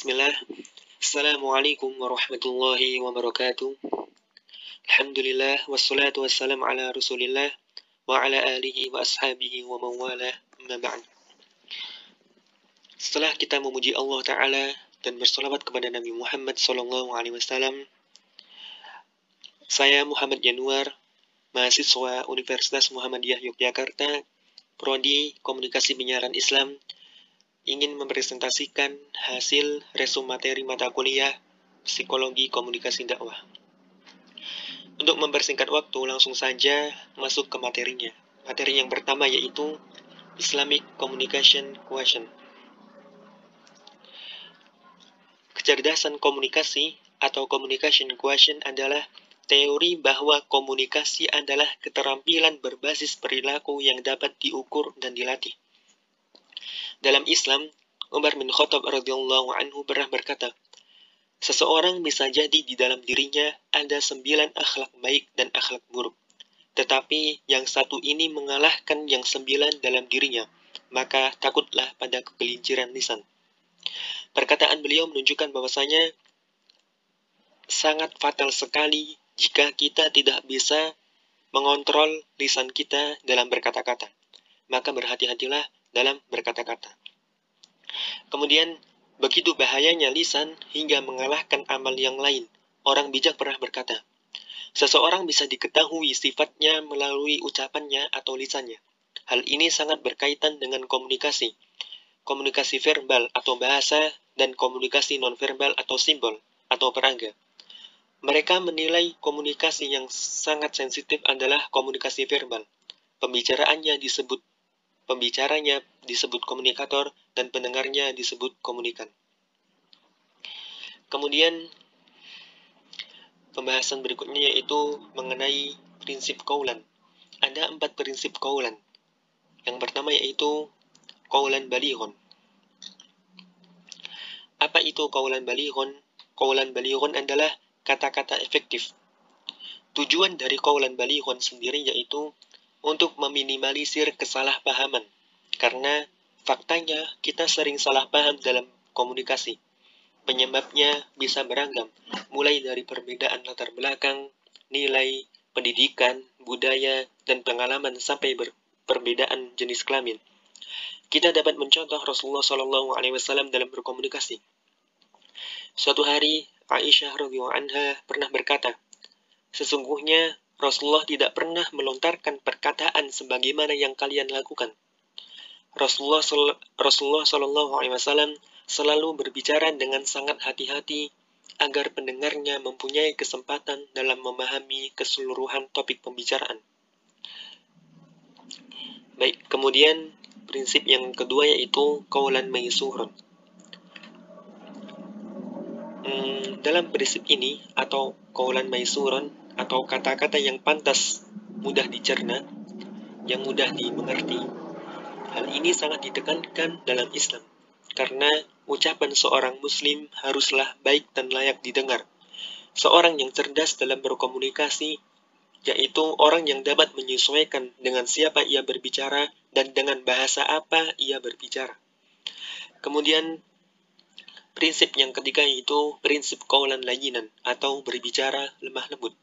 Bismillah. Assalamualaikum warahmatullahi wabarakatuh. Alhamdulillah wassalatu wassalamu ala Rasulillah wa ala alihi wa ashabihi wa mawala amma ba'd. Setelah kita memuji Allah Ta'ala dan bersalawat kepada Nabi Muhammad SAW, saya Muhammad Januar, mahasiswa Universitas Muhammadiyah Yogyakarta, Prodi Komunikasi Penyiaran Islam, ingin mempresentasikan hasil resum materi mata kuliah Psikologi Komunikasi Dakwah. Untuk mempersingkat waktu, langsung saja masuk ke materinya. Materi yang pertama yaitu Islamic Communication Question. Kecerdasan komunikasi atau Communication Question adalah teori bahwa komunikasi adalah keterampilan berbasis perilaku yang dapat diukur dan dilatih. Dalam Islam, Umar bin Khattab radhiyallahu anhu pernah berkata, seseorang bisa jadi di dalam dirinya ada 9 akhlak baik dan akhlak buruk. Tetapi yang satu ini mengalahkan yang 9 dalam dirinya, maka takutlah pada kegelinciran lisan. Perkataan beliau menunjukkan bahwasanya sangat fatal sekali jika kita tidak bisa mengontrol lisan kita dalam berkata-kata. Maka berhati-hatilah dalam berkata-kata. Kemudian, begitu bahayanya lisan hingga mengalahkan amal yang lain. Orang bijak pernah berkata, seseorang bisa diketahui sifatnya melalui ucapannya atau lisannya. Hal ini sangat berkaitan dengan komunikasi. Komunikasi verbal atau bahasa dan komunikasi nonverbal atau simbol atau peraga. Mereka menilai komunikasi yang sangat sensitif adalah komunikasi verbal. Pembicaranya disebut komunikator dan pendengarnya disebut komunikan. Kemudian pembahasan berikutnya yaitu mengenai prinsip qaulan. Ada 4 prinsip qaulan. Yang pertama yaitu qaulan balighun. Apa itu qaulan balighun? Qaulan balighun adalah kata-kata efektif. Tujuan dari qaulan balighun sendiri yaitu untuk meminimalisir kesalahpahaman. Karena faktanya kita sering salah paham dalam komunikasi. Penyebabnya bisa beragam, mulai dari perbedaan latar belakang, nilai, pendidikan, budaya, dan pengalaman sampai perbedaan jenis kelamin. Kita dapat mencontoh Rasulullah SAW dalam berkomunikasi. Suatu hari, Aisyah radhiyallahu anha pernah berkata, sesungguhnya Rasulullah tidak pernah melontarkan perkataan sebagaimana yang kalian lakukan. Rasulullah SAW selalu berbicara dengan sangat hati-hati agar pendengarnya mempunyai kesempatan dalam memahami keseluruhan topik pembicaraan. Baik, kemudian prinsip yang kedua yaitu qaulan maysur. Dalam prinsip ini atau qaulan maysurun atau kata-kata yang pantas, mudah dicerna, yang mudah dimengerti. Hal ini sangat ditekankan dalam Islam, karena ucapan seorang muslim haruslah baik dan layak didengar. Seorang yang cerdas dalam berkomunikasi, yaitu orang yang dapat menyesuaikan dengan siapa ia berbicara dan dengan bahasa apa ia berbicara. Kemudian, prinsip yang ketiga yaitu prinsip qaulan layyinan atau berbicara lemah lembut.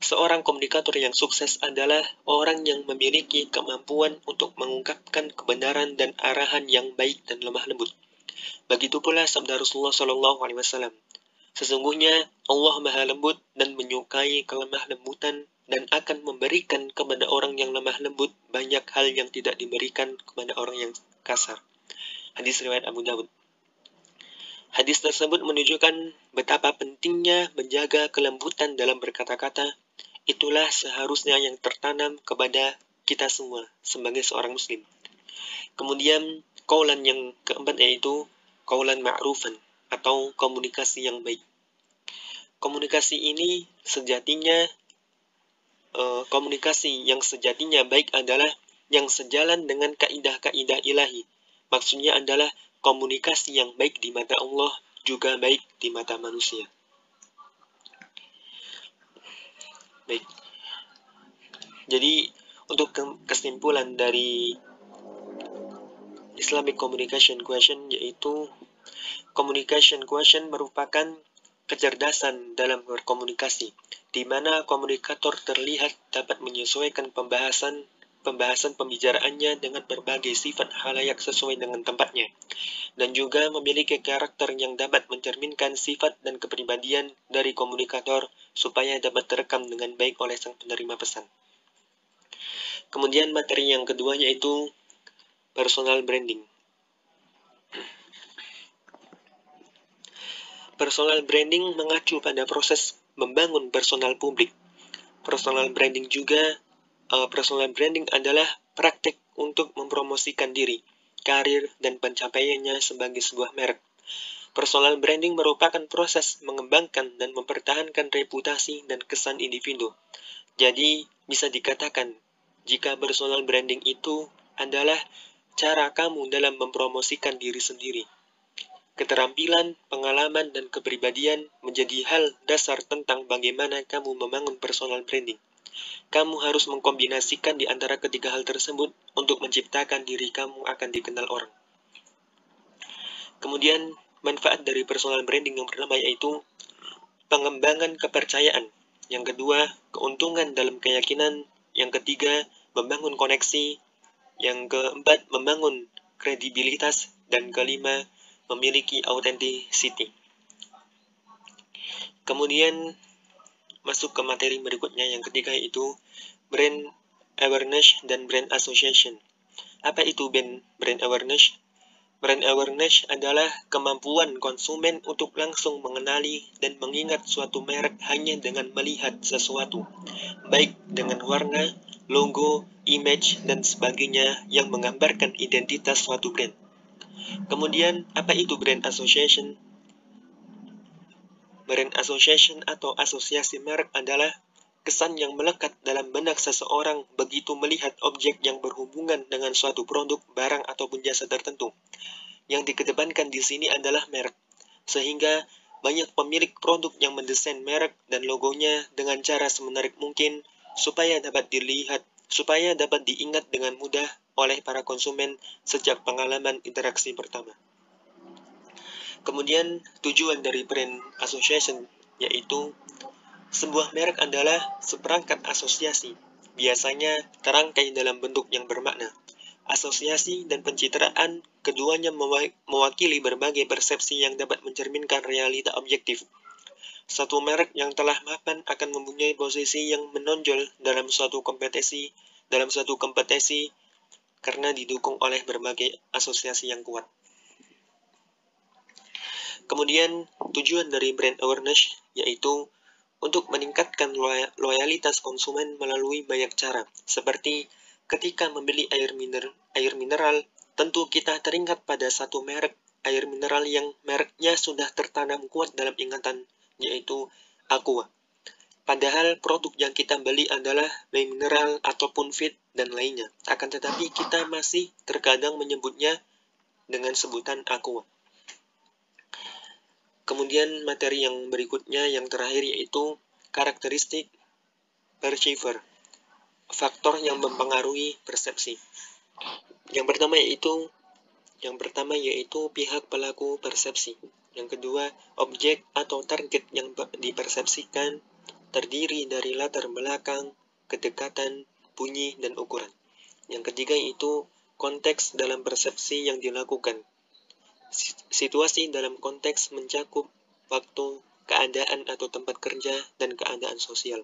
Seorang komunikator yang sukses adalah orang yang memiliki kemampuan untuk mengungkapkan kebenaran dan arahan yang baik dan lemah lembut. Begitu pula sabda Rasulullah SAW. Sesungguhnya Allah Maha Lembut dan menyukai kelemah lembutan dan akan memberikan kepada orang yang lemah lembut banyak hal yang tidak diberikan kepada orang yang kasar. Hadis riwayat Abu Dawud. Hadis tersebut menunjukkan betapa pentingnya menjaga kelembutan dalam berkata-kata. Itulah seharusnya yang tertanam kepada kita semua sebagai seorang muslim. Kemudian qaulan yang keempat yaitu qaulan ma'rufan atau komunikasi yang baik. Komunikasi ini sejatinya komunikasi yang sejatinya baik adalah yang sejalan dengan kaidah-kaidah ilahi. Maksudnya adalah komunikasi yang baik di mata Allah juga baik di mata manusia. Baik. Jadi untuk kesimpulan dari Islamic Communication Question yaitu Communication quotient merupakan kecerdasan dalam berkomunikasi, di mana komunikator terlihat dapat menyesuaikan pembahasan pembicaraannya dengan berbagai sifat halayak sesuai dengan tempatnya, dan juga memiliki karakter yang dapat mencerminkan sifat dan kepribadian dari komunikator supaya dapat terekam dengan baik oleh sang penerima pesan. Kemudian materi yang kedua yaitu personal branding. Personal branding mengacu pada proses membangun personal publik. Personal branding adalah praktik untuk mempromosikan diri, karir, dan pencapaiannya sebagai sebuah merek. Personal branding merupakan proses mengembangkan dan mempertahankan reputasi dan kesan individu. Jadi, bisa dikatakan, jika personal branding itu adalah cara kamu dalam mempromosikan diri sendiri. Keterampilan, pengalaman, dan kepribadian menjadi hal dasar tentang bagaimana kamu membangun personal branding. Kamu harus mengkombinasikan di antara ketiga hal tersebut untuk menciptakan diri kamu akan dikenal orang. Kemudian, manfaat dari personal branding yang pertama yaitu pengembangan kepercayaan. Yang kedua, keuntungan dalam keyakinan. Yang ketiga, membangun koneksi. Yang keempat, membangun kredibilitas. Dan kelima, memiliki authenticity. Kemudian, masuk ke materi berikutnya yang ketiga yaitu brand awareness dan brand association. Apa itu brand awareness? Brand awareness adalah kemampuan konsumen untuk langsung mengenali dan mengingat suatu merek hanya dengan melihat sesuatu, baik dengan warna, logo, image, dan sebagainya yang menggambarkan identitas suatu brand. Kemudian, apa itu brand association? Brand association atau asosiasi merek adalah kesan yang melekat dalam benak seseorang begitu melihat objek yang berhubungan dengan suatu produk, barang, ataupun jasa tertentu. Yang dikedepankan di sini adalah merek, sehingga banyak pemilik produk yang mendesain merek dan logonya dengan cara semenarik mungkin supaya dapat diingat dengan mudah oleh para konsumen sejak pengalaman interaksi pertama. Kemudian tujuan dari brand association yaitu sebuah merek adalah seperangkat asosiasi, biasanya terangkai dalam bentuk yang bermakna. Asosiasi dan pencitraan keduanya mewakili berbagai persepsi yang dapat mencerminkan realita objektif. Satu merek yang telah mapan akan mempunyai posisi yang menonjol dalam suatu kompetisi karena didukung oleh berbagai asosiasi yang kuat. Kemudian tujuan dari brand awareness yaitu untuk meningkatkan loyalitas konsumen melalui banyak cara, seperti ketika membeli air mineral, tentu kita teringat pada satu merek air mineral yang mereknya sudah tertanam kuat dalam ingatan, yaitu Aqua. Padahal produk yang kita beli adalah mineral ataupun Fit dan lainnya. Akan tetapi kita masih terkadang menyebutnya dengan sebutan Aqua. Kemudian materi yang berikutnya yang terakhir yaitu karakteristik perceiver. Faktor yang mempengaruhi persepsi. Yang pertama yaitu pihak pelaku persepsi. Yang kedua, objek atau target yang dipersepsikan terdiri dari latar belakang, kedekatan, bunyi, dan ukuran. Yang ketiga yaitu konteks dalam persepsi yang dilakukan. Situasi dalam konteks mencakup waktu, keadaan atau tempat kerja, dan keadaan sosial.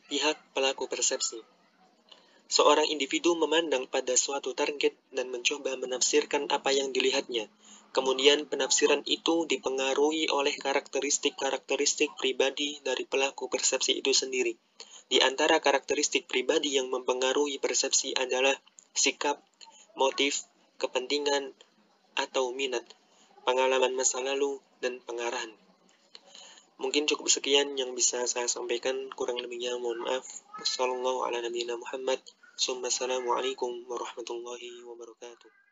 Pihak pelaku persepsi. Seorang individu memandang pada suatu target dan mencoba menafsirkan apa yang dilihatnya. Kemudian penafsiran itu dipengaruhi oleh karakteristik-karakteristik pribadi dari pelaku persepsi itu sendiri. Di antara karakteristik pribadi yang mempengaruhi persepsi adalah sikap, motif, kepentingan, atau minat, pengalaman masa lalu, dan pengarahan. Mungkin cukup sekian yang bisa saya sampaikan, kurang lebihnya mohon maaf. Wassalamualaikum warahmatullahi wabarakatuh.